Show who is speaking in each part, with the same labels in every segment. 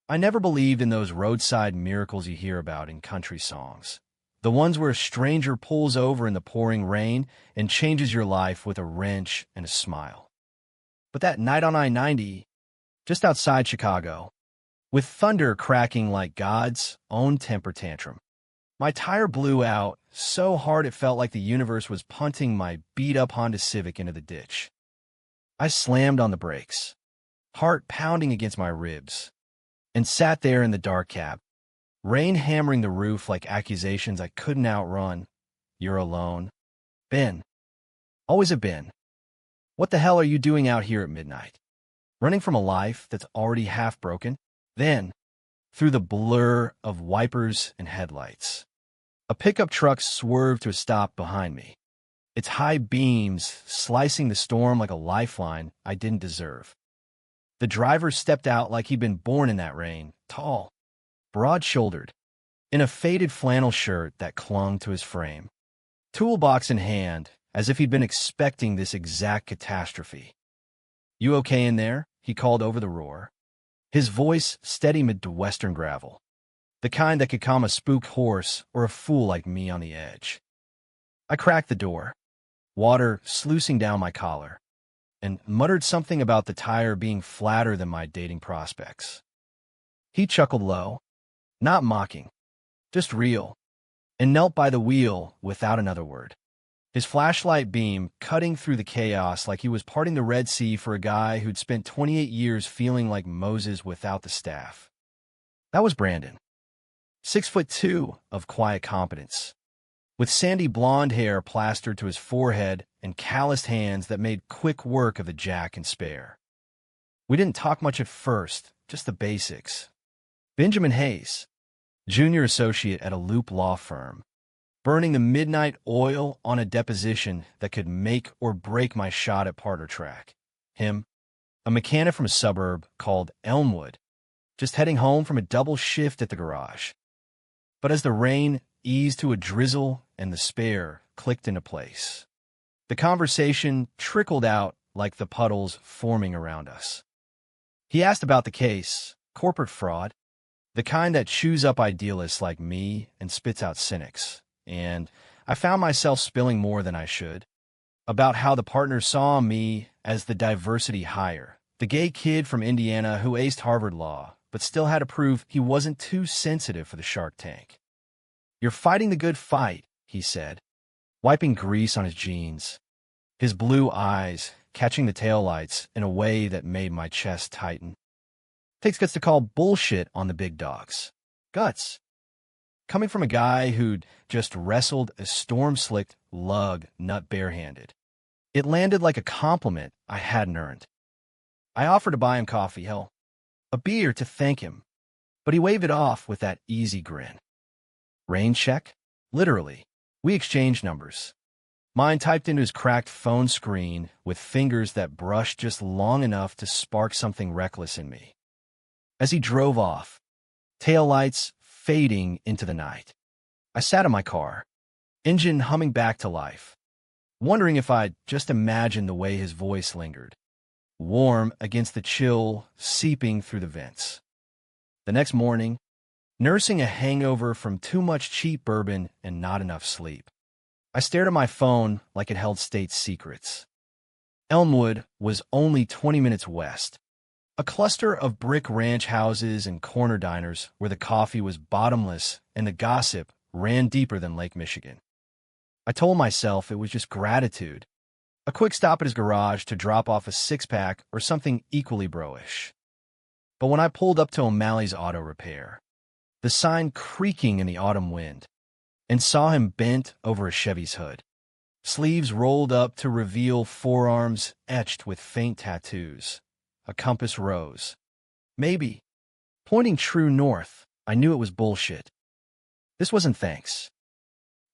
Speaker 1: I never believed in those roadside miracles you hear about in country songs. The ones where a stranger pulls over in the pouring rain and changes your life with a wrench and a smile. But that night on I-90, just outside Chicago, with thunder cracking like God's own temper tantrum, my tire blew out so hard it felt like the universe was punting my beat-up Honda Civic into the ditch. I slammed on the brakes, heart pounding against my ribs, and sat there in the dark cab, rain hammering the roof like accusations I couldn't outrun. You're alone. Ben. Always have been. What the hell are you doing out here at midnight? Running from a life that's already half broken? Then, through the blur of wipers and headlights, a pickup truck swerved to a stop behind me, its high beams slicing the storm like a lifeline I didn't deserve. The driver stepped out like he'd been born in that rain, tall, broad-shouldered, in a faded flannel shirt that clung to his frame, toolbox in hand, as if he'd been expecting this exact catastrophe. "You okay in there?" he called over the roar, his voice steady mid-western gravel, the kind that could calm a spooked horse or a fool like me on the edge. I cracked the door, water sluicing down my collar, and muttered something about the tire being flatter than my dating prospects. He chuckled low, not mocking, just real, and knelt by the wheel without another word, his flashlight beam cutting through the chaos like he was parting the Red Sea for a guy who'd spent 28 years feeling like Moses without the staff. That was Brandon, 6'2" of quiet competence, with sandy blonde hair plastered to his forehead and calloused hands that made quick work of the jack and spare. We didn't talk much at first, just the basics. Benjamin Hayes, junior associate at a Loop law firm, burning the midnight oil on a deposition that could make or break my shot at partner track. Him, a mechanic from a suburb called Elmwood, just heading home from a double shift at the garage. But as the rain eased to a drizzle and the spare clicked into place, the conversation trickled out like the puddles forming around us. He asked about the case, corporate fraud, the kind that chews up idealists like me and spits out cynics, and I found myself spilling more than I should, about how the partner saw me as the diversity hire, the gay kid from Indiana who aced Harvard Law, but still had to prove he wasn't too sensitive for the Shark Tank. "You're fighting the good fight," he said, wiping grease on his jeans, his blue eyes catching the taillights in a way that made my chest tighten. Takes guts to call bullshit on the big dogs. Guts. Coming from a guy who'd just wrestled a storm-slicked lug nut barehanded, it landed like a compliment I hadn't earned. I offered to buy him coffee, hell, a beer to thank him, but he waved it off with that easy grin. Rain check? Literally. We exchanged numbers. Mine typed into his cracked phone screen with fingers that brushed just long enough to spark something reckless in me. As he drove off, taillights fading into the night, I sat in my car, engine humming back to life, wondering if I'd just imagined the way his voice lingered, warm against the chill seeping through the vents. The next morning, nursing a hangover from too much cheap bourbon and not enough sleep, I stared at my phone like it held state secrets. Elmwood was only 20 minutes west, a cluster of brick ranch houses and corner diners where the coffee was bottomless and the gossip ran deeper than Lake Michigan. I told myself it was just gratitude, a quick stop at his garage to drop off a six-pack or something equally bro-ish. But when I pulled up to O'Malley's Auto Repair, the sign creaking in the autumn wind, and saw him bent over a Chevy's hood, sleeves rolled up to reveal forearms etched with faint tattoos, a compass rose, maybe, pointing true north, I knew it was bullshit. This wasn't thanks.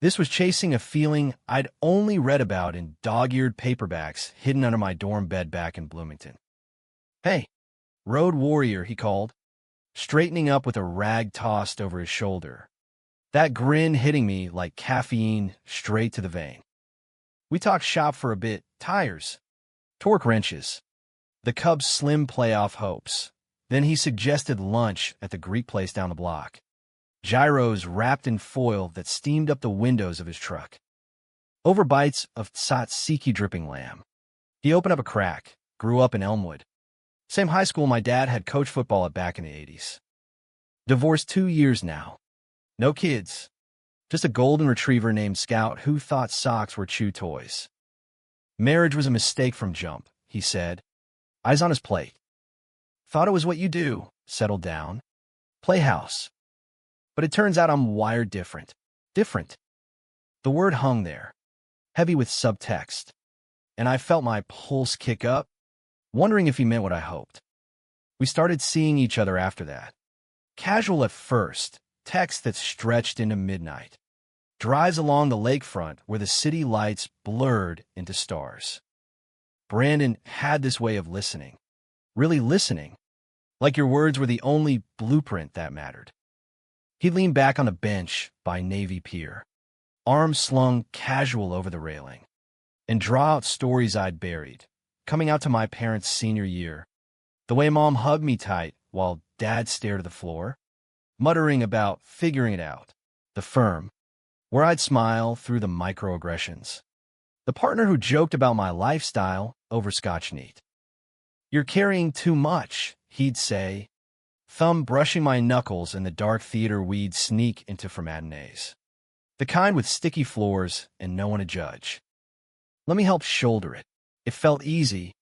Speaker 1: This was chasing a feeling I'd only read about in dog-eared paperbacks hidden under my dorm bed back in Bloomington. "Hey, road warrior," he called, straightening up with a rag tossed over his shoulder, that grin hitting me like caffeine straight to the vein. We talked shop for a bit, tires, torque wrenches, the Cubs' slim playoff hopes, Then he suggested lunch at the Greek place down the block. Gyros wrapped in foil that steamed up the windows of his truck. Over bites of tzatziki dripping lamb. He opened up a crack, grew up in Elmwood. Same high school my dad had coached football at back in the 80s. Divorced 2 years now. No kids. Just a golden retriever named Scout who thought socks were chew toys. Marriage was a mistake from jump, he said. Eyes on his plate. Thought it was what you do, settled down. Playhouse. But it turns out I'm wired different. Different. The word hung there, heavy with subtext, and I felt my pulse kick up, wondering if he meant what I hoped. We started seeing each other after that. Casual at first, text that stretched into midnight. Drives along the lakefront where the city lights blurred into stars. Brandon had this way of listening. Really listening. Like your words were the only blueprint that mattered. He leaned back on a bench by Navy Pier, arms slung casual over the railing, and draw out stories I'd buried, coming out to my parents' senior year. The way Mom hugged me tight while Dad stared at the floor, muttering about figuring it out. The firm, where I'd smile through the microaggressions. The partner who joked about my lifestyle over Scotch neat. You're carrying too much, he'd say, thumb brushing my knuckles in the dark theater we'd sneak into for matinees. The kind with sticky floors and no one to judge. Let me help shoulder it. It felt easy,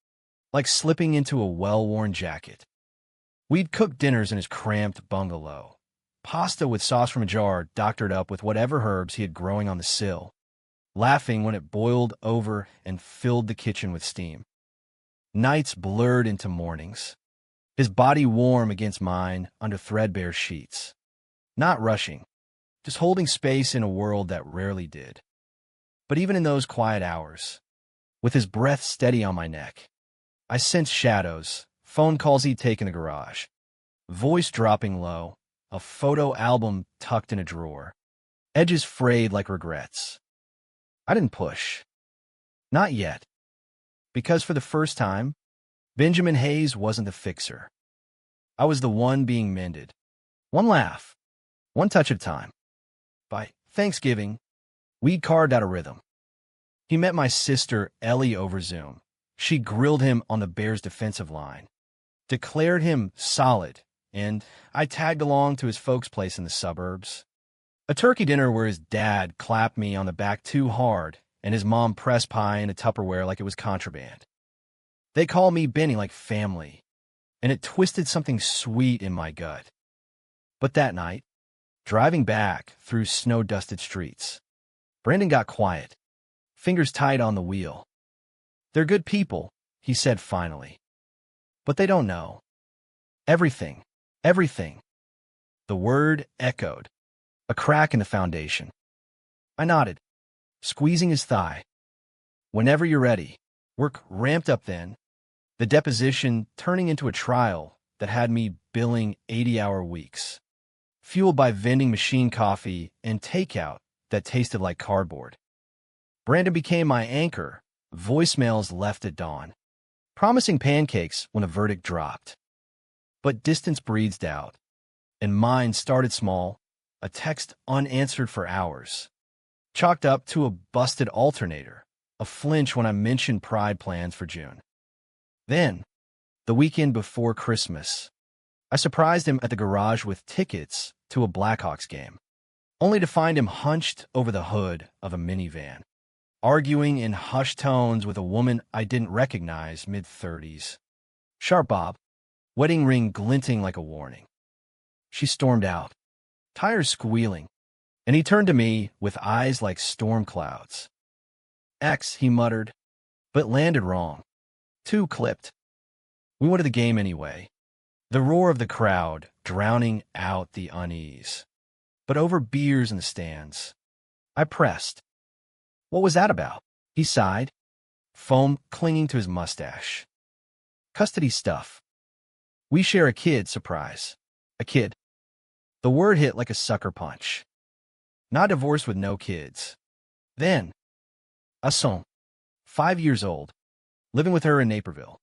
Speaker 1: like slipping into a well-worn jacket. We'd cook dinners in his cramped bungalow. Pasta with sauce from a jar doctored up with whatever herbs he had growing on the sill, laughing when it boiled over and filled the kitchen with steam. Nights blurred into mornings, his body warm against mine under threadbare sheets. Not rushing, just holding space in a world that rarely did. But even in those quiet hours, with his breath steady on my neck, I sensed shadows, phone calls he'd take in the garage, voice dropping low, a photo album tucked in a drawer, edges frayed like regrets. I didn't push. Not yet. Because for the first time, Benjamin Hayes wasn't the fixer. I was the one being mended. One laugh, one touch at a time. By Thanksgiving, we'd carved out a rhythm. He met my sister Ellie over Zoom. She grilled him on the Bears' defensive line, declared him solid, and I tagged along to his folks' place in the suburbs. A turkey dinner where his dad clapped me on the back too hard and his mom pressed pie in a Tupperware like it was contraband. They called me Benny like family, and it twisted something sweet in my gut. But that night, driving back through snow-dusted streets, Brandon got quiet, fingers tight on the wheel. They're good people, he said finally. But they don't know. Everything. Everything. The word echoed, a crack in the foundation. I nodded, squeezing his thigh. Whenever you're ready. Work ramped up then, the deposition turning into a trial that had me billing 80-hour weeks, fueled by vending machine coffee and takeout that tasted like cardboard. Brandon became my anchor, voicemails left at dawn, promising pancakes when a verdict dropped. But distance breeds doubt, and mine started small, a text unanswered for hours, chalked up to a busted alternator, a flinch when I mentioned Pride plans for June. Then, the weekend before Christmas, I surprised him at the garage with tickets to a Blackhawks game, only to find him hunched over the hood of a minivan, arguing in hushed tones with a woman I didn't recognize, mid-30s. Sharp Bob, wedding ring glinting like a warning. She stormed out, tires squealing, and he turned to me with eyes like storm clouds. X, he muttered, but landed wrong. Too clipped. We went to the game anyway, the roar of the crowd drowning out the unease. But over beers in the stands, I pressed. What was that about? He sighed, foam clinging to his mustache. Custody stuff. We share a kid, surprise. A kid. The word hit like a sucker punch. Not divorced with no kids. Then, a son, 5 years old, living with her in Naperville.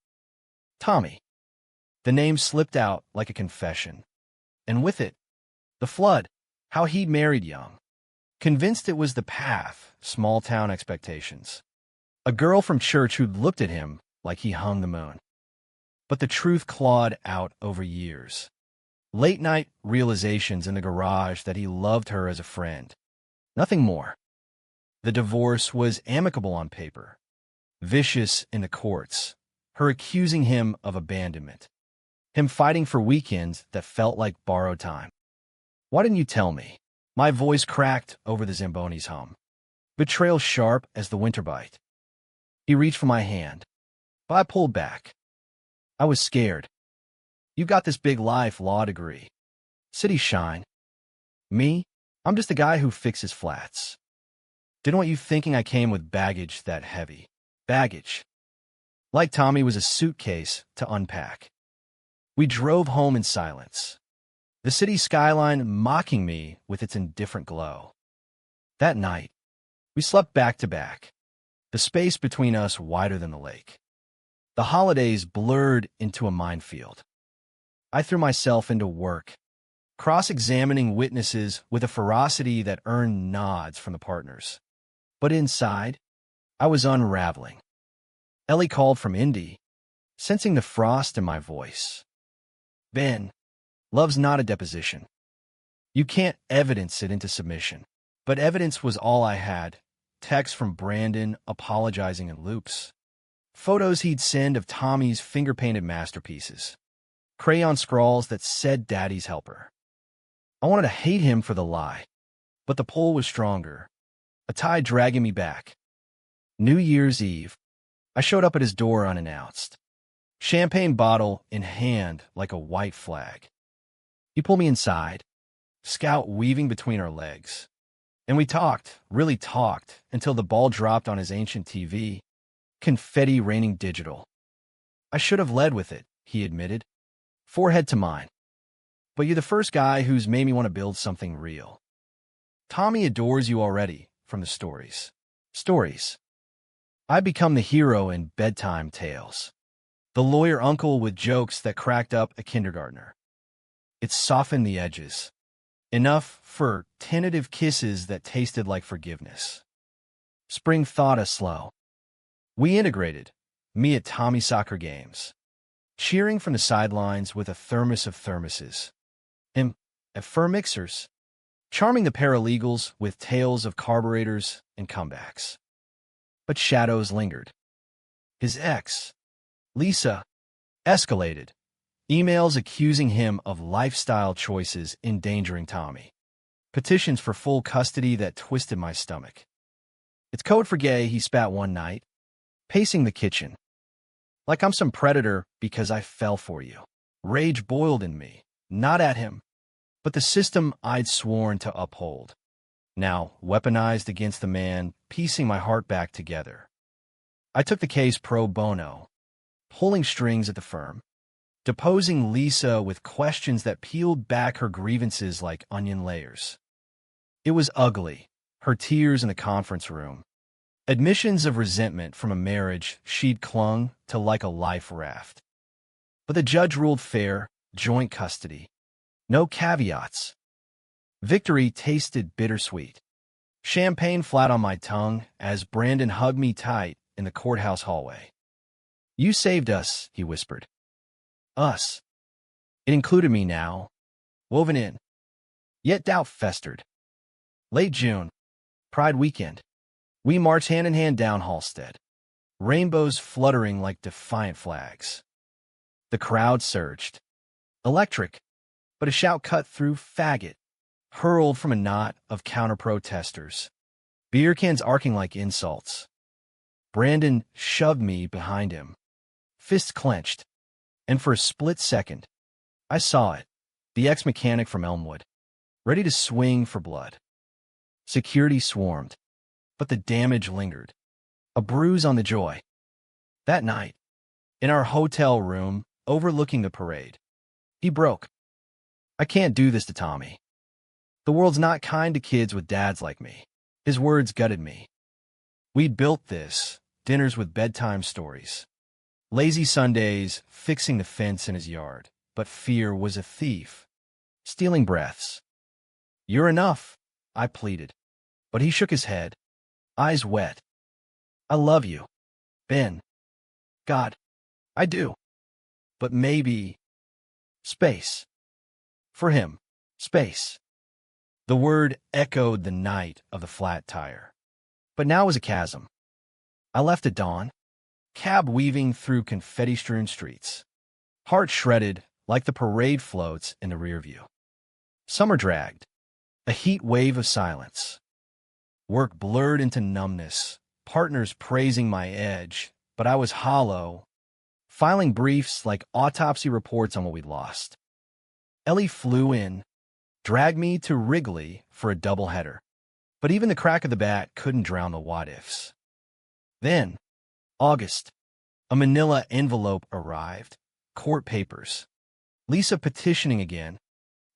Speaker 1: Tommy. The name slipped out like a confession. And with it, the flood, how he'd married young. Convinced it was the path, small-town expectations. A girl from church who'd looked at him like he hung the moon. But the truth clawed out over years. Late-night realizations in the garage that he loved her as a friend. Nothing more. The divorce was amicable on paper, vicious in the courts, her accusing him of abandonment, him fighting for weekends that felt like borrowed time. Why didn't you tell me? My voice cracked over the Zamboni's hum. Betrayal sharp as the winter bite. He reached for my hand, but I pulled back. I was scared. You got this big life law degree. City shine. Me? I'm just a guy who fixes flats. Didn't want you thinking I came with baggage that heavy. Baggage. Like Tommy was a suitcase to unpack. We drove home in silence. The city skyline mocking me with its indifferent glow. That night, we slept back to back, the space between us wider than the lake. The holidays blurred into a minefield. I threw myself into work, cross-examining witnesses with a ferocity that earned nods from the partners. But inside, I was unraveling. Ellie called from Indy, sensing the frost in my voice. Ben, love's not a deposition. You can't evidence it into submission. But evidence was all I had. Texts from Brandon apologizing in loops. Photos he'd send of Tommy's finger-painted masterpieces. Crayon scrawls that said Daddy's helper. I wanted to hate him for the lie, but the pull was stronger, a tide dragging me back. New Year's Eve, I showed up at his door unannounced, champagne bottle in hand like a white flag. He pulled me inside, Scout weaving between our legs. And we talked, really talked, until the ball dropped on his ancient TV, confetti raining digital. I should have led with it, he admitted, forehead to mine. But you're the first guy who's made me want to build something real. Tommy adores you already, from the stories. Stories. I become the hero in bedtime tales. The lawyer uncle with jokes that cracked up a kindergartner. It softened the edges. Enough for tentative kisses that tasted like forgiveness. Spring thawed us slow. We integrated, me at Tommy's soccer games, cheering from the sidelines with a thermos of thermoses. Him at fur mixers, charming the paralegals with tales of carburetors and comebacks. But shadows lingered. His ex, Lisa, escalated. Emails accusing him of lifestyle choices endangering Tommy. Petitions for full custody that twisted my stomach. It's code for gay, he spat one night, pacing the kitchen. Like I'm some predator because I fell for you. Rage boiled in me, not at him, but the system I'd sworn to uphold. Now weaponized against the man, piecing my heart back together. I took the case pro bono, pulling strings at the firm, deposing Lisa with questions that peeled back her grievances like onion layers. It was ugly, her tears in the conference room. Admissions of resentment from a marriage she'd clung to like a life raft. But the judge ruled fair, joint custody. No caveats. Victory tasted bittersweet. Champagne flat on my tongue as Brandon hugged me tight in the courthouse hallway. You saved us, he whispered. Us. It included me now, woven in. Yet doubt festered. Late June, Pride weekend. We marched hand in hand down Halstead, rainbows fluttering like defiant flags. The crowd surged. Electric, but a shout cut through faggot, hurled from a knot of counter-protesters. Beer cans arcing like insults. Brandon shoved me behind him, fists clenched. And for a split second, I saw it, the ex-mechanic from Elmwood, ready to swing for blood. Security swarmed, but the damage lingered. A bruise on the joy. That night, in our hotel room overlooking the parade, he broke. I can't do this to Tommy. The world's not kind to kids with dads like me. His words gutted me. We built this, dinners with bedtime stories. Lazy Sundays, fixing the fence in his yard. But fear was a thief, stealing breaths. "You're enough," I pleaded. But he shook his head, eyes wet. "I love you, Ben. God, I do. But maybe space. For him, space." The word echoed the night of the flat tire. But now was a chasm. I left at dawn, cab weaving through confetti-strewn streets, heart shredded like the parade floats in the rear view. Summer dragged, a heat wave of silence. Work blurred into numbness, partners praising my edge, but I was hollow, filing briefs like autopsy reports on what we'd lost. Ellie flew in, dragged me to Wrigley for a doubleheader, but even the crack of the bat couldn't drown the what-ifs. Then, August, a manila envelope arrived, court papers. Lisa petitioning again,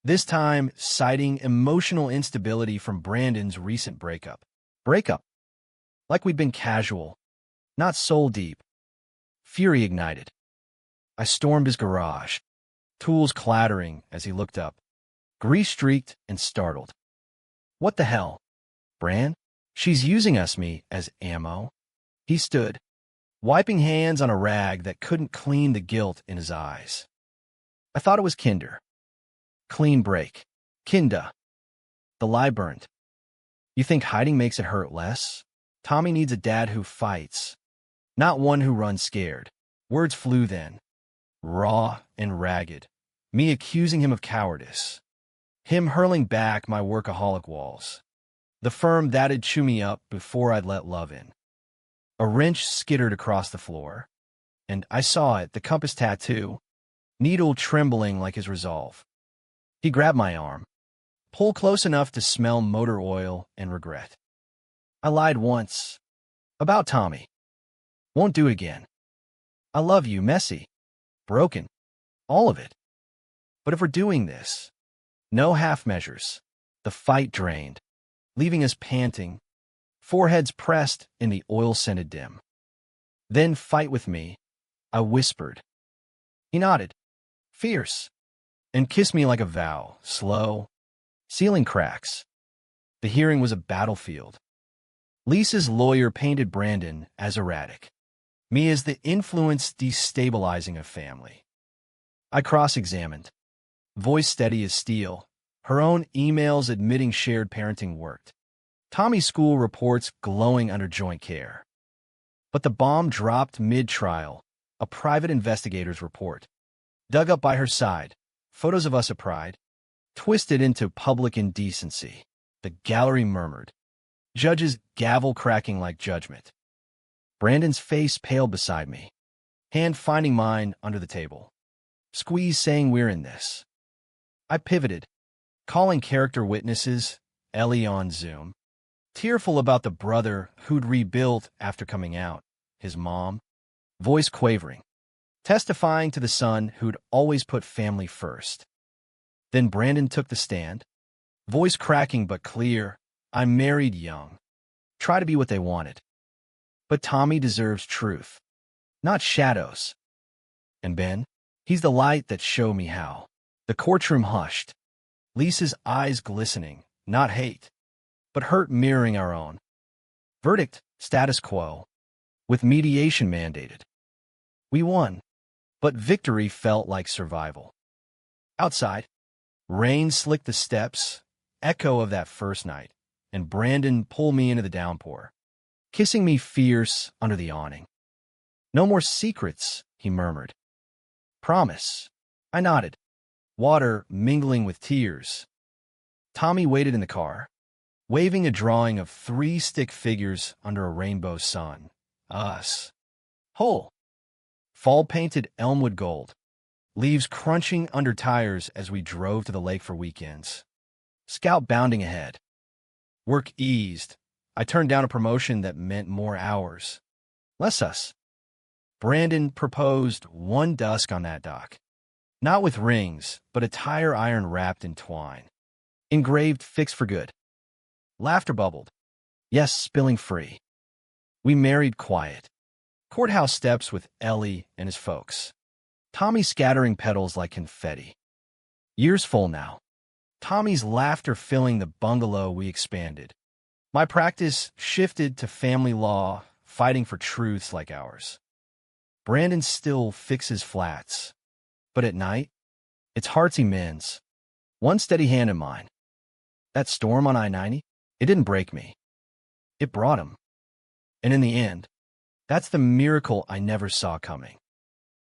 Speaker 1: this time citing emotional instability from Brandon's recent breakup. Breakup. Like we'd been casual, not soul-deep. Fury ignited. I stormed his garage, tools clattering as he looked up, grease-streaked and startled. "What the hell? Bran? She's using me as ammo." He stood, wiping hands on a rag that couldn't clean the guilt in his eyes. I thought it was Kinder. Clean break. Kinda. The lie burned. "You think hiding makes it hurt less? Tommy needs a dad who fights, not one who runs scared." Words flew then, raw and ragged. Me accusing him of cowardice. Him hurling back my workaholic walls. The firm that'd chew me up before I'd let love in. A wrench skittered across the floor, and I saw it, the compass tattoo, needle trembling like his resolve. He grabbed my arm, pulled close enough to smell motor oil and regret. "I lied once. About Tommy. Won't do again. I love you, messy, broken, all of it. But if we're doing this, no half measures." The fight drained, leaving us panting, foreheads pressed in the oil-scented dim. "Then fight with me," I whispered. He nodded, fierce, and kissed me like a vow, slow, sealing cracks. The hearing was a battlefield. Lisa's lawyer painted Brandon as erratic, me as the influence destabilizing a family. I cross-examined, voice steady as steel, her own emails admitting shared parenting worked. Tommy's school reports glowing under joint care. But the bomb dropped mid-trial, a private investigator's report. Dug up by her side, photos of us at Pride, twisted into public indecency. The gallery murmured, judges gavel cracking like judgment. Brandon's face paled beside me, hand finding mine under the table. Squeeze saying we're in this. I pivoted, calling character witnesses, Ellie on Zoom, tearful about the brother who'd rebuilt after coming out, his mom, voice quavering, testifying to the son who'd always put family first. Then Brandon took the stand, voice cracking but clear, "I married young. Try to be what they wanted. But Tommy deserves truth, not shadows. And Ben, he's the light that showed me how." The courtroom hushed, Lisa's eyes glistening, not hate, but hurt mirroring our own. Verdict, status quo, with mediation mandated. We won, but victory felt like survival. Outside, rain slicked the steps, echo of that first night, and Brandon pulled me into the downpour, kissing me fierce under the awning. "No more secrets," he murmured. "Promise." I nodded, water mingling with tears. Tommy waited in the car, waving a drawing of 3 stick figures under a rainbow sun. Us. Whole. Fall-painted Elmwood gold, leaves crunching under tires as we drove to the lake for weekends. Scout bounding ahead. Work eased. I turned down a promotion that meant more hours. Less us. Brandon proposed one dusk on that dock. Not with rings, but a tire iron wrapped in twine. Engraved fixed for good. Laughter bubbled. Yes, spilling free. We married quiet. Courthouse steps with Ellie and his folks. Tommy scattering petals like confetti. Years full now. Tommy's laughter filling the bungalow we expanded. My practice shifted to family law, fighting for truths like ours. Brandon still fixes flats. But at night, it's hearts he mends. One steady hand in mine. That storm on I-90, it didn't break me. It brought him. And in the end, that's the miracle I never saw coming.